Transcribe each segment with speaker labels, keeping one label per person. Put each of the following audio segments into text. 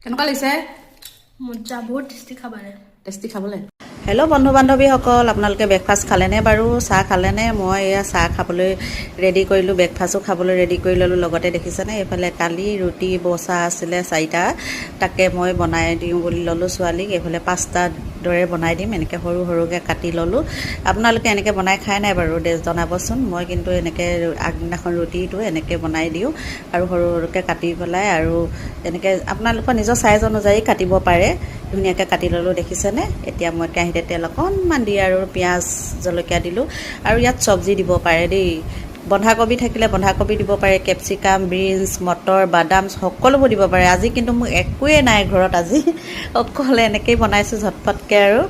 Speaker 1: কেনেকুৱা লাগিছে?
Speaker 2: মজা বহুত টেষ্টি খাবাৰে
Speaker 1: টেষ্টি খাবলৈ।
Speaker 3: হেল্ল' বন্ধু বান্ধৱীসকল, আপোনালোকে ব্ৰেকফাষ্ট খালেনে বাৰু? চাহ খালেনে? মই এয়া চাহ খাবলৈ ৰেডি কৰিলোঁ, ব্ৰেকফাষ্টো খাবলৈ ৰেডি কৰি ল'লোঁ। লগতে দেখিছেনে এইফালে কালি ৰুটি বচা আছিলে 4টা, তাকে মই বনাই দিওঁ বুলি ল'লোঁ ছোৱালীক। এইফালে পাস্তাৰ দৰে বনাই দিম, এনেকৈ সৰু সৰুকৈ কাটি ল'লোঁ। আপোনালোকে এনেকৈ বনাই খাই নাই বাৰু জনাবচোন। মই কিন্তু এনেকৈ আগদিনাখন ৰুটিটো এনেকৈ বনাই দিওঁ আৰু সৰু সৰুকৈ কাটি পেলাই আৰু এনেকৈ আপোনালোকৰ নিজৰ চাইজ অনুযায়ী কাটিব পাৰে। ধুনীয়াকৈ কাটি ল'লোঁ দেখিছেনে। এতিয়া মই কেৰাহীতে তেল অকণমান দি আৰু পিঁয়াজ জলকীয়া দিলোঁ আৰু ইয়াত চব্জি দিব পাৰে দেই। বন্ধাকবি থাকিলে বন্ধাকবি দিব পাৰে, কেপচিকাম, বিনছ, মটৰ, বাদাম সকলোবোৰ দিব পাৰে। আজি কিন্তু মোক একোৱেই নাই ঘৰত, আজি অকল এনেকৈয়ে বনাইছোঁ ঝটপটকৈ। আৰু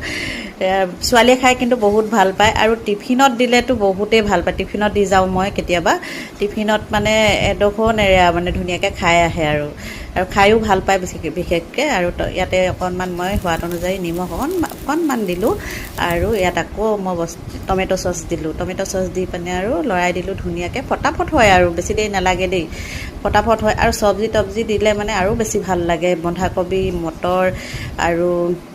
Speaker 3: ছোৱালীয়ে খাই কিন্তু বহুত ভাল পায় আৰু টিফিনত দিলেতো বহুতেই ভাল পায়। টিফিনত দি যাওঁ মই কেতিয়াবা, টিফিনত মানে এডোখৰো নেৰে মানে ধুনীয়াকৈ খাই আহে আৰু খায়ো ভাল পায় বিশেষকৈ। আৰু ইয়াতে অকণমান মই সোৱাদ অনুযায়ী নিমখ অকণমান দিলোঁ আৰু ইয়াত আকৌ মই টমেট' চচ দিলোঁ। টমেট' চচ দি পিনে আৰু লৰাই দিলোঁ ধুনীয়াকৈ। ফটাফট হয় আৰু বেছি দেৰি নালাগে দেই, ফটাফট হয়। আৰু চব্জি দিলে মানে আৰু বেছি ভাল লাগে। বন্ধাকবি, মটৰ আৰু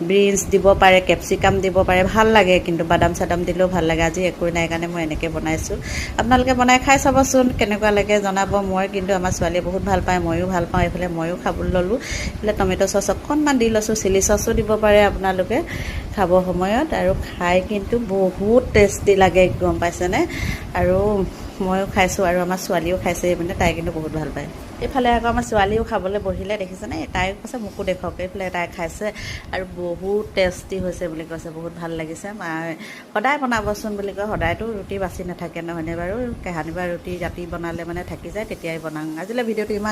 Speaker 3: বিনছ দিব পাৰে, কেপচিকাম দিব পাৰে, ভাল লাগে। কিন্তু বাদাম চাদাম দিলেও ভাল লাগে। আজি একো নাই কাৰণে মই এনেকৈ বনাইছোঁ। আপোনালোকে বনাই খাই চাবচোন কেনেকুৱা লাগে জনাব। মই কিন্তু আমাৰ ছোৱালীয়ে বহুত ভাল পায়, ময়ো ভাল পাওঁ। এইফালে ময়ো খাবলৈ ল'লোঁ। এইফালে টমেট' চচ অকণমান দি লৈছোঁ, চিলি চচো দিব পাৰে আপোনালোকে খাব সময়ত। আৰু খাই কিন্তু বহুত টেষ্টি লাগে, গম পাইছেনে। আৰু ময়ো খাইছোঁ আৰু আমাৰ ছোৱালীও খাইছে, মানে তাই কিন্তু বহুত ভাল পায়। এইফালে আকৌ আমাৰ ছোৱালীও খাবলৈ বহিলে দেখিছেনে। তাইও কৈছে মোকো দেখুৱাওক। এইফালে তাই খাইছে আৰু বহুত টেষ্টি হৈছে বুলি কৈছে, বহুত ভাল লাগিছে। সদায় বনাবচোন বুলি কয়। সদায়তো ৰুটি বাচি নাথাকে নহয়নে বাৰু। কাহানিবা ৰুটি ৰাতি বনালে মানে থাকি যায়, তেতিয়াই বনাওঁ। আজিলৈ ভিডিঅ'টো ইমান